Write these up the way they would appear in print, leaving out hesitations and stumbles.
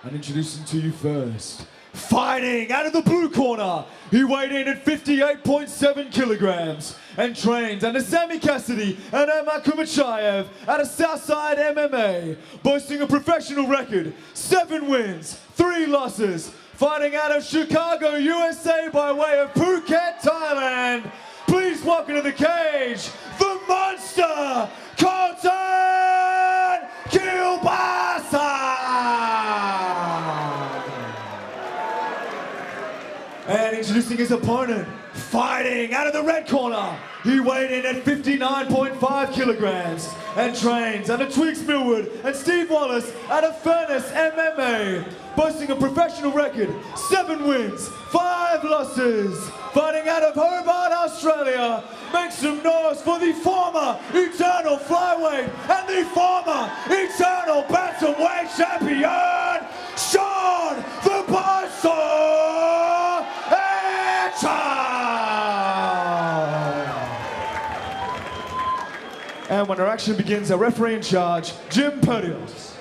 And introducing to you first, fighting out of the blue corner, he weighed in at 58.7 kilograms and trains under Sammy Cassidy and Amar Kumachayev out of Southside MMA, boasting a professional record, 7 wins, 3 losses, fighting out of Chicago, USA by way of Phuket, Thailand. Please welcome to the cage, the monster, Colton Kielbasa! And introducing his opponent, fighting out of the red corner, he weighed in at 59.5 kilograms and trains under Twigs Millwood and Steve Wallace out of Furnace MMA, boasting a professional record, 7 wins, 5 losses, fighting out of Hobart, Australia. Make some noise for the former Eternal Flyweight and the former Eternal Bantamweight Champion, Shaun the Buzzsaw Etchell! And when our action begins, our referee in charge, Jim Podios.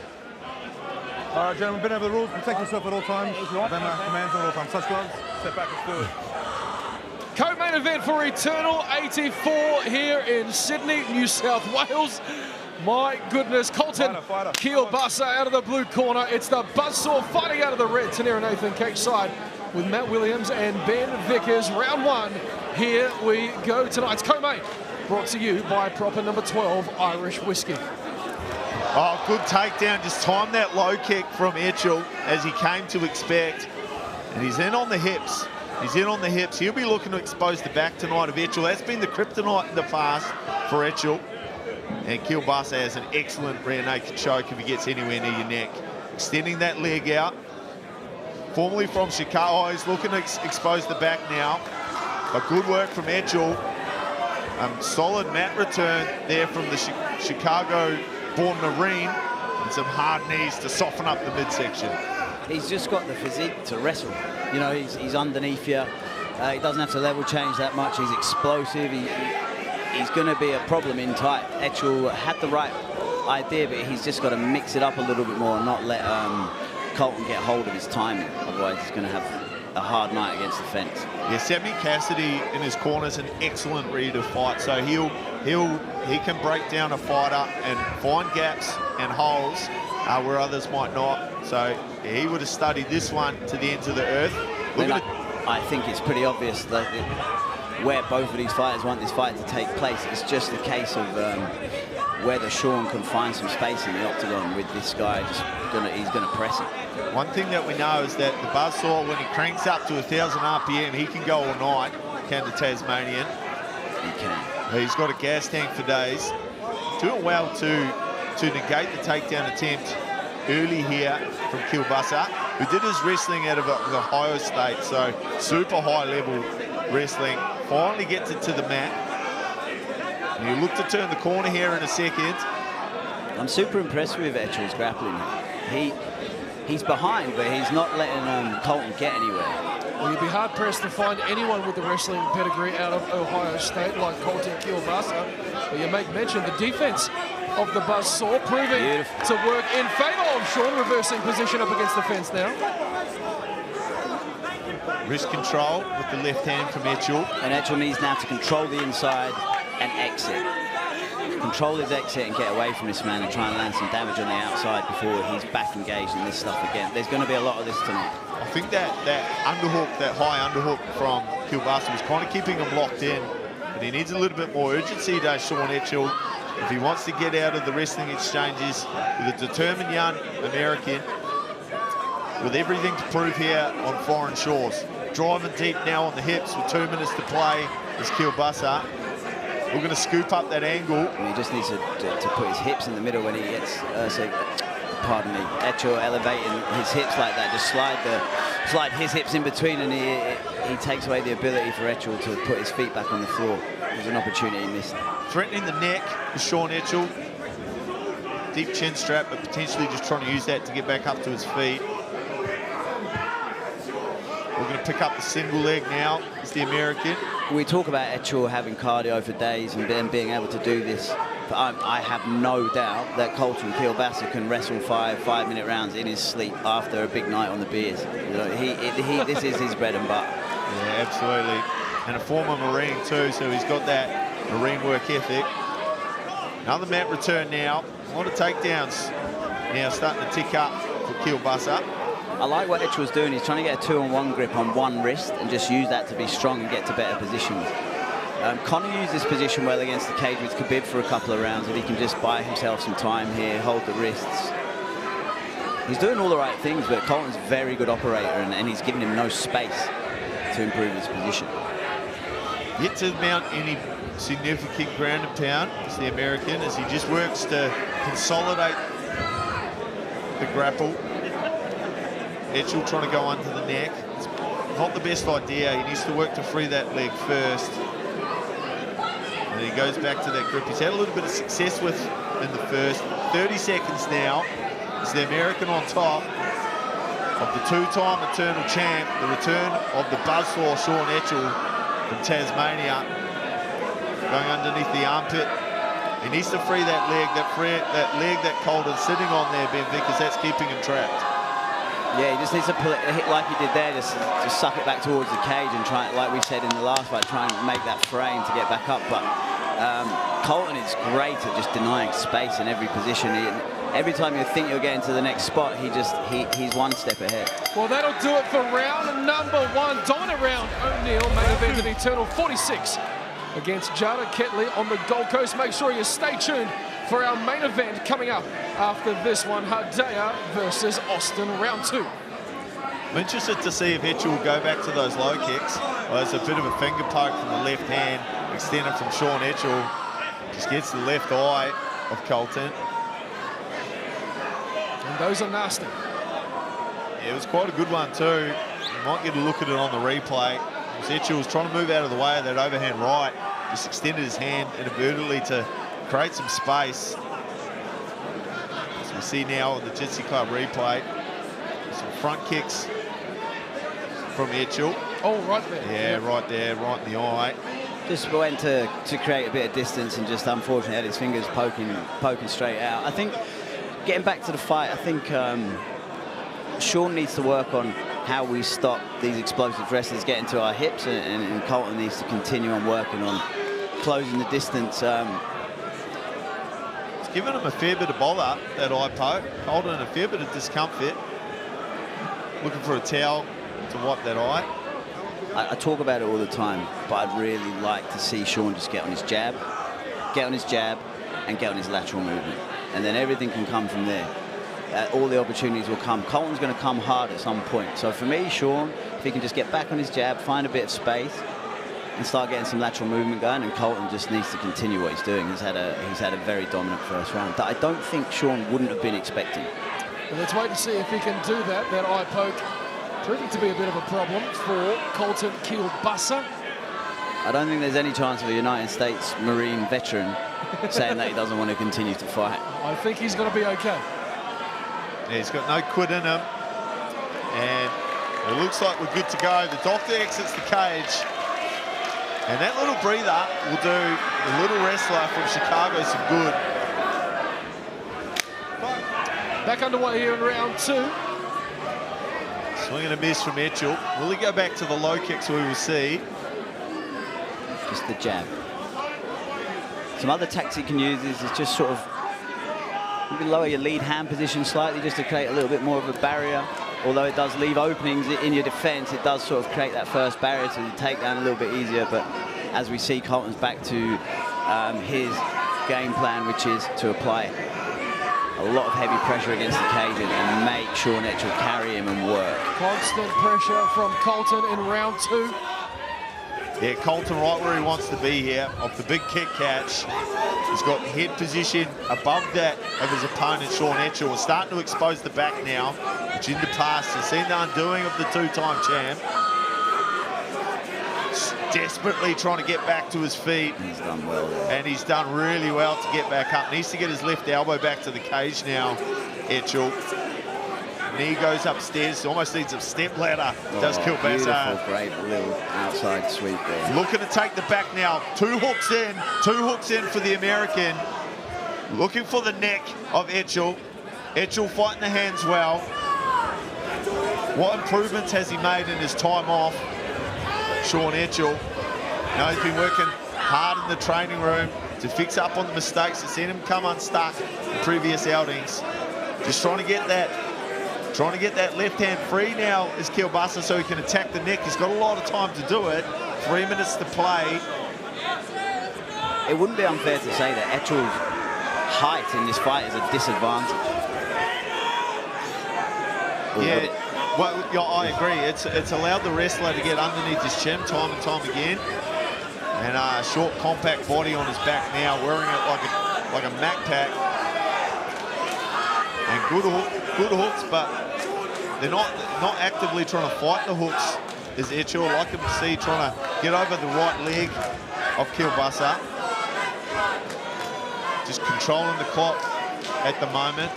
All right, gentlemen, been over the rules. Protect yourself at all times. Obey my commands at all times. Touch gloves. Step back. Let's do it. Co-main event for Eternal 84 here in Sydney, New South Wales. My goodness, Colton Kielbasa out of the blue corner. It's the Buzzsaw fighting out of the red. Tanira Nathan cage side with Matt Williams and Ben Vickers. Round 1. Here we go. Tonight's co-main brought to you by proper number 12 Irish Whiskey. Oh, good takedown. Just timed that low kick from Etchell as he came to expect. And he's in on the hips. He's in on the hips. He'll be looking to expose the back tonight of Etchell. That's been the kryptonite in the past for Etchell. And Kielbasa has an excellent rear naked choke if he gets anywhere near your neck. Extending that leg out. Formerly from Chicago, he's looking to expose the back now. But good work from Etchell. Solid mat return there from the Chicago-born Marine. And some hard knees to soften up the midsection. He's just got the physique to wrestle. You know, he's underneath you. He doesn't have to level change that much. He's explosive. He's going to be a problem in tight. Etchell had the right idea, but he's just got to mix it up a little bit more and not let Colton get hold of his timing. Otherwise, he's going to have a hard night against the fence. Yeah, Sammy Cassidy in his corner is an excellent reader to fight. So he can break down a fighter and find gaps and holes where others might not. So he would have studied this one to the ends of the earth. I think it's pretty obvious that where both of these fighters want this fight to take place. It's just a case of whether Shaun can find some space in the octagon with this guy. He's gonna press it. One thing that we know is that the Buzzsaw, when he cranks up to 1,000 RPM, he can go all night. Can the Tasmanian? He can. He's got a gas tank for days. Doing well to negate the takedown attempt early here from Kielbasa, who did his wrestling out of Ohio State, so super high level wrestling. Finally gets it to the mat. And you look to turn the corner here in a second. I'm super impressed with Etchell's grappling. He's behind, but he's not letting Colton get anywhere. Well, you'd be hard-pressed to find anyone with the wrestling pedigree out of Ohio State like Colton Kielbasa. But you make mention the defense of the Buzzsaw proving to work in favor of Shaun, reversing position up against the fence now. Wrist control with the left hand from Etchell. And Etchell needs now to control the inside and exit. Control his exit and get away from this man and try and land some damage on the outside before he's back engaged in this stuff again. There's going to be a lot of this tonight. I think that underhook, that high underhook from Kielbasa was kind of keeping him locked in. But he needs a little bit more urgency, does Shaun Etchell, if he wants to get out of the wrestling exchanges with a determined young American with everything to prove here on foreign shores. Driving deep now on the hips with 2 minutes to play is Kielbasa. We're going to scoop up that angle. And he just needs to put his hips in the middle when he gets, pardon me, Etchell elevating his hips like that. Just slide his hips in between, and he takes away the ability for Etchell to put his feet back on the floor. There's an opportunity missed. Threatening the neck for Shaun Etchell. Deep chin strap, but potentially just trying to use that to get back up to his feet. We're going to pick up the single leg now. It's the American. We talk about Etchell having cardio for days and then being able to do this I have no doubt that Colton Kielbasa can wrestle 5-minute rounds in his sleep after a big night on the beers. You know, this is his bread and butter. Yeah, absolutely. And a former Marine too, so he's got that Marine work ethic. Another mat return now. A lot of takedowns now starting to tick up for Kielbasa. I like what Etchell's doing. He's trying to get a 2-on-1 grip on one wrist and just use that to be strong and get to better positions. Conor used this position well against the cage with Khabib for a couple of rounds. If he can just buy himself some time here, hold the wrists. He's doing all the right things, but Colton's a very good operator, and he's giving him no space to improve his position. Yet to mount any significant ground and pound as the American, as he just works to consolidate the grapple. Etchell trying to go under the neck. It's not the best idea. He needs to work to free that leg first. And he goes back to that grip. He's had a little bit of success with in the first. 30 seconds now. It's the American on top of the two-time Eternal champ, the return of the buzzsaw Shaun Etchell from Tasmania. Going underneath the armpit. He needs to free that leg, that leg that Colton's sitting on there, Ben Vickers, that's keeping him trapped. Yeah, he just needs to pull it, hit like he did there, just suck it back towards the cage and try, like we said in the last fight, try and make that frame to get back up. But Colton is great at just denying space in every position. Every time you think you're getting to the next spot, he's one step ahead. Well, that'll do it for round number 1. Dominant round. O'Neill, main event in Eternal 46 against Jada Ketley on the Gold Coast. Make sure you stay tuned for our main event coming up after this one, Hardea versus Austin, round 2. I'm interested to see if Etchell will go back to those low kicks. Well, there's a bit of a finger poke from the left hand, extended from Shaun Etchell. Just gets the left eye of Colton. And those are nasty. Yeah, it was quite a good one too. You might get a look at it on the replay. Etchell was trying to move out of the way of that overhand right. Just extended his hand inadvertently to create some space. As we see now on the Jiu-Jitsu Club replay, some front kicks from Etchell. Oh, right there. Yeah, right there, right in the eye. Just went to create a bit of distance and just unfortunately had his fingers poking straight out. I think getting back to the fight, I think Shaun needs to work on how we stop these explosive wrestlers getting to our hips, and Colton needs to continue on working on closing the distance. It's given him a fair bit of bother, that eye poke. Colton a fair bit of discomfort. Looking for a towel to wipe that eye. I talk about it all the time, but I'd really like to see Shaun just get on his jab, and get on his lateral movement. And then everything can come from there. All the opportunities will come. Colton's going to come hard at some point. So for me, Shaun, if he can just get back on his jab, find a bit of space, and start getting some lateral movement going, and Colton just needs to continue what he's doing. He's had a very dominant first round that I don't think Shaun wouldn't have been expecting. Well, let's wait and see if he can do that. That eye poke proving to be a bit of a problem for Colton Kielbasa. I don't think there's any chance of a United States Marine veteran saying that he doesn't want to continue to fight. I think he's going to be okay. Yeah, he's got no quit in him. And it looks like we're good to go. The doctor exits the cage. And that little breather will do the little wrestler from Chicago some good. Back underway here in round 2. Swing and a miss from Etchell. Will he go back to the low kicks we will see? Just the jab. Some other tactics you can use is just sort of maybe lower your lead hand position slightly just to create a little bit more of a barrier. Although it does leave openings in your defense, it does sort of create that first barrier to take down a little bit easier. But as we see, Colton's back to his game plan, which is to apply a lot of heavy pressure against the cage and make Shaun Etchell carry him and work. Constant pressure from Colton in round 2. Yeah, Colton right where he wants to be here, off the big kick catch. He's got head position above that of his opponent, Shaun Etchell. We're starting to expose the back now, which in the past has seen the undoing of the two-time champ. Desperately trying to get back to his feet. He's done well there. And he's done really well to get back up. Needs to get his left elbow back to the cage now, Etchell. Knee goes upstairs, almost needs a step ladder. Does Kielbasa. Beautiful, great little outside sweep there. Looking to take the back now. Two hooks in for the American. Looking for the neck of Etchell. Etchell fighting the hands well. What improvements has he made in his time off? Shaun Etchell. Now he's been working hard in the training room to fix up on the mistakes that seen him come unstuck in previous outings. Just trying to get that left hand free now is Kielbasa so he can attack the neck. He's got a lot of time to do it. 3 minutes to play. It wouldn't be unfair to say that Etchell's height in this fight is a disadvantage. Yeah, well, I agree. It's allowed the wrestler to get underneath his chin time and time again. And a short, compact body on his back now, wearing it like a Mac pack. And good hooks, but they're not actively trying to fight the hooks. Is Etchell, like him to see, trying to get over the right leg of Kielbasa. Just controlling the clock at the moment.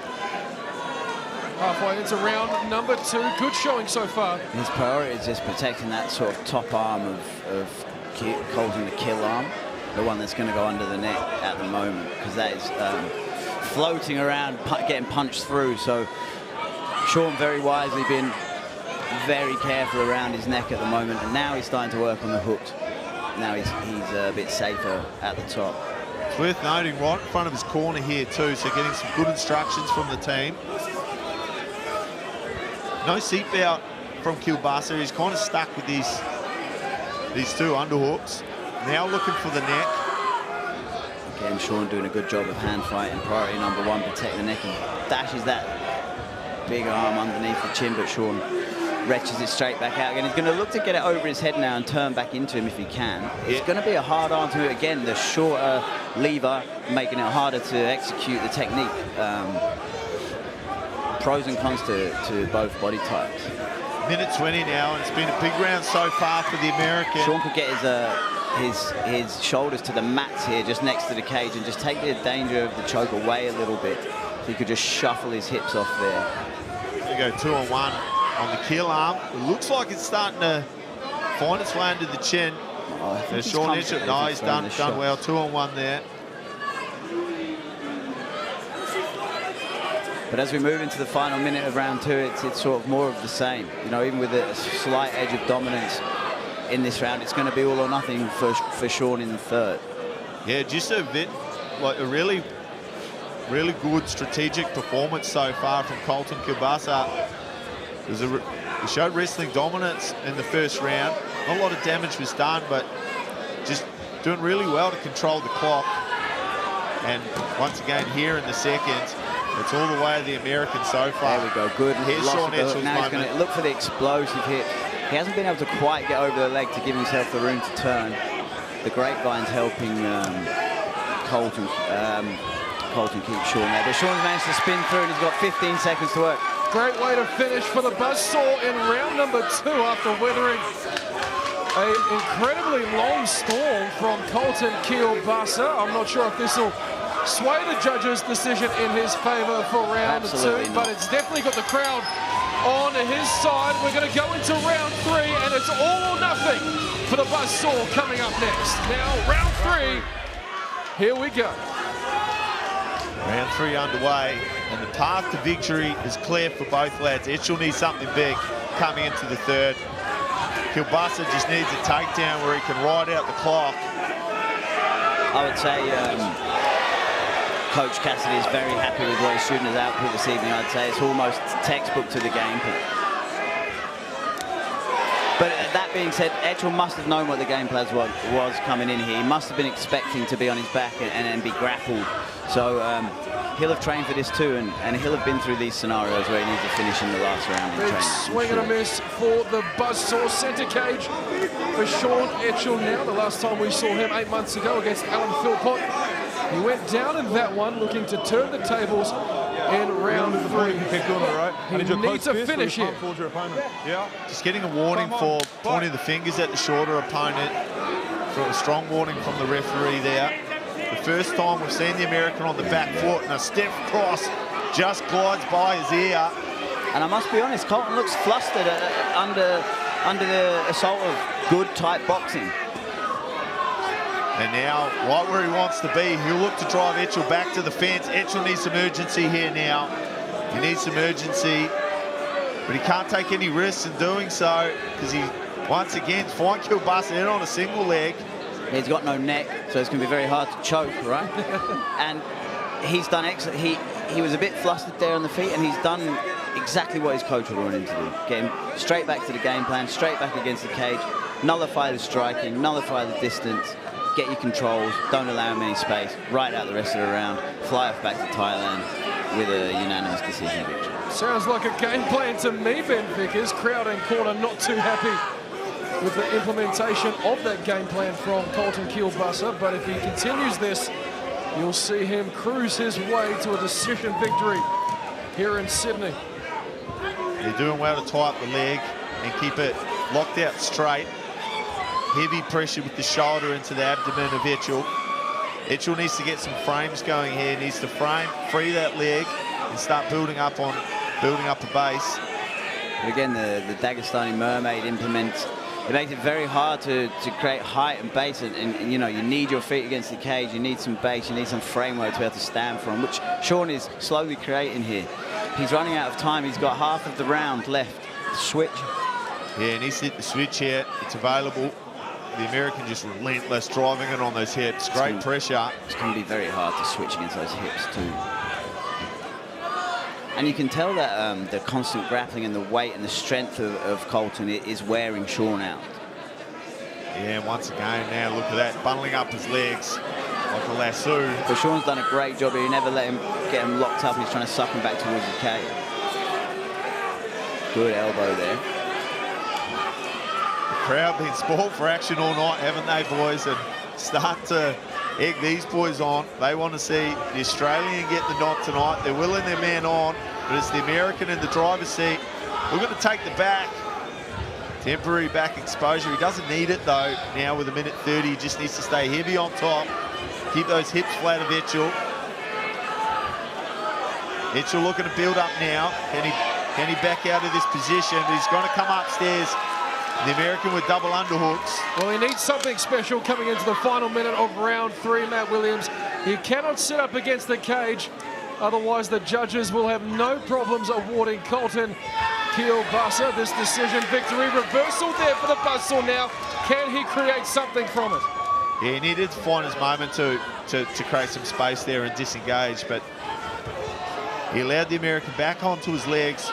Halfway into round number 2. Good showing so far. His priority is just protecting that sort of top arm of Colton, the kill arm, the one that's going to go under the neck at the moment, because that is floating around, getting punched through. So Shaun very wisely been very careful around his neck at the moment, and now he's starting to work on the hooks. Now he's a bit safer at the top. It's worth noting right in front of his corner here too, so getting some good instructions from the team. No seatbelt from Kielbasa. He's kind of stuck with these two underhooks. Now looking for the neck. Again, Shaun doing a good job of hand fighting. Priority number 1, protect the neck, and dashes that big arm underneath the chin, but Shaun wrenches it straight back out again. He's going to look to get it over his head now and turn back into him if he can. It's going to be a hard arm to again, the shorter lever, making it harder to execute the technique. Pros and cons to both body types. Minute 20 now, and it's been a big round so far for the American. Shaun could get his shoulders to the mats here, just next to the cage, and just take the danger of the choke away a little bit. So he could just shuffle his hips off there. There you go, 2-on-1 on the keel arm. It looks like it's starting to find its way under the chin. Oh, Shaun Etchell, no, he's done well. 2-on-1 there. But as we move into the final minute of round 2, it's sort of more of the same. You know, even with a slight edge of dominance in this round, it's going to be all or nothing for Shaun in the third. Yeah, just a bit, like a really good strategic performance so far from Colton Kielbasa. He showed wrestling dominance in the first round. Not a lot of damage was done, but just doing really well to control the clock. And once again here in the second, it's all the way of the American so far. There we go, good. Here's Shaun Etchell's now he's going to look for the explosive hit. He hasn't been able to quite get over the leg to give himself the room to turn. The grapevine's helping Colton keep Shaun there. But Shaun's managed to spin through, and he's got 15 seconds to work. Great way to finish for the buzzsaw in round number 2 after weathering an incredibly long storm from Colton Kielbasa. I'm not sure if this will sway the judge's decision in his favour for round 2, but it's definitely got the crowd on his side. We're going to go into round 3, and it's all or nothing for the buzzsaw coming up next. Now, round 3, here we go. Round 3 underway, and the path to victory is clear for both lads. Etchell needs something big coming into the third. Kielbasa just needs a takedown where he can ride out the clock. I would say Coach Cassidy is very happy with what his student has output this evening. I'd say it's almost textbook to the game. But that being said, Etchell must have known what the game plan was coming in here. He must have been expecting to be on his back and be grappled. So he'll have trained for this too, and he'll have been through these scenarios where he needs to finish in the last round in training. Swing and a miss for the buzzsaw. Centre cage for Shaun Etchell now. The last time we saw him 8 months ago against Alan Philpott, he went down in that one, looking to turn the tables in round 3. He needs to finish here. Just getting a warning for pointing the fingers at the shorter opponent. For a strong warning from the referee there. The first time we've seen the American on the back foot, and a step cross just glides by his ear. And I must be honest, Colton looks flustered under the assault of good tight boxing. And now, right where he wants to be, he'll look to drive Etchell back to the fence. Etchell needs some urgency here now. He needs some urgency, but he can't take any risks in doing so because he, once again, find Kielbasa in on a single leg. He's got no neck, so it's going to be very hard to choke, right? And he's done excellent. He was a bit flustered there on the feet, and he's done exactly what his coach would want him to do. Get him straight back to the game plan, straight back against the cage, nullify the striking, nullify the distance, get your controls, don't allow him any space, ride out the rest of the round, fly off back to Thailand with a unanimous decision victory. Sounds like a game plan to me, Ben Vickers. Crowd and corner not too happy with the implementation of that game plan from Colton Kielbasa, but if he continues this, you'll see him cruise his way to a decision victory here in Sydney. They're doing well to tie up the leg and keep it locked out straight. Heavy pressure with the shoulder into the abdomen of Etchell. Etchell needs to get some frames going here. He needs to free that leg and start building up a base. But again, the Dagestani Mermaid implements. It makes it very hard to create height and base, and you know, you need your feet against the cage, you need some base, you need some framework to be able to stand from, which Shaun is slowly creating here. He's running out of time. He's got half of the round left. Switch. Yeah, and he's hit the switch here. It's available. The American just relentless, driving it on those hips. Great pressure. It's going to be very hard to switch against those hips too. And you can tell that the constant grappling and the weight and the strength of Colton is wearing Shaun out. Yeah, and once again now, look at that, bundling up his legs like a lasso. But Shaun's done a great job here. He never let him get him locked up, and he's trying to suck him back towards the cage. Good elbow there. The crowd been spoiled for action all night, haven't they, boys? And start to egg these boys on. They want to see the Australian get the nod tonight. They're willing their man on, but it's the American in the driver's seat. We're going to take the back. Temporary back exposure. He doesn't need it, though. Now with 1:30, he just needs to stay heavy on top. Keep those hips flat of Etchell. Etchell looking to build up now. Can he back out of this position? But he's going to come upstairs. The American with double underhooks. Well, he needs something special coming into the final minute of round 3, Matt Williams. He cannot sit up against the cage, otherwise the judges will have no problems awarding Colton Kielbasa this decision victory. Reversal there for the buzzsaw now. Can he create something from it? Yeah, he needed to find his moment to create some space there and disengage, but he allowed the American back onto his legs.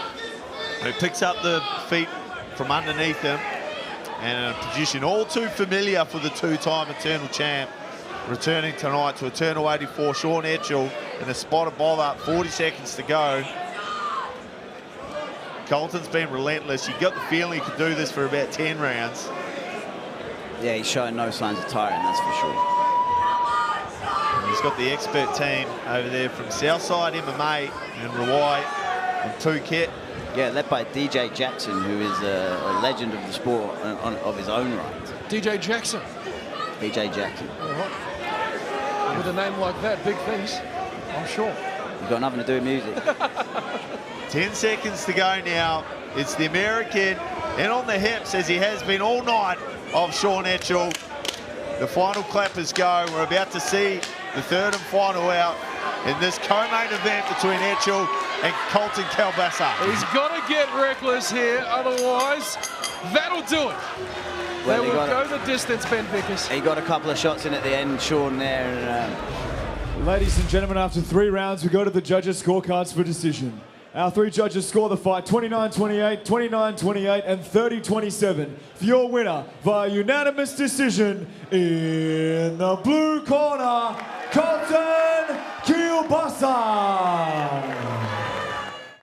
He picks up the feet from underneath him, and a position all too familiar for the two-time Eternal champ. Returning tonight to Eternal 84, Shaun Etchell, in a spot of bother, 40 seconds to go. Colton's been relentless. You got the feeling he could do this for about 10 rounds. Yeah, he's showing no signs of tiring, that's for sure. And he's got the expert team over there from Southside MMA and Rawai and Phuket. Yeah, led by DJ Jackson, who is a legend of the sport of his own right. DJ Jackson. DJ Jackson. All right. With a name like that, big things, I'm sure. You've got nothing to do with music. 10 seconds to go now. It's the American in on the hips, as he has been all night, of Shaun Etchell. The final clappers go. We're about to see the third and final out in this co-main event between Etchell and Colton Kielbasa. He's got to get reckless here, otherwise that'll do it. Well, they will go the distance, Ben Vickers. He got a couple of shots in at the end, Shaun there. And, Ladies and gentlemen, after 3 rounds, we go to the judges' scorecards for decision. Our 3 judges score the fight 29-28, 29-28, and 30-27 for your winner via unanimous decision in the blue corner, Colton Kielbasa.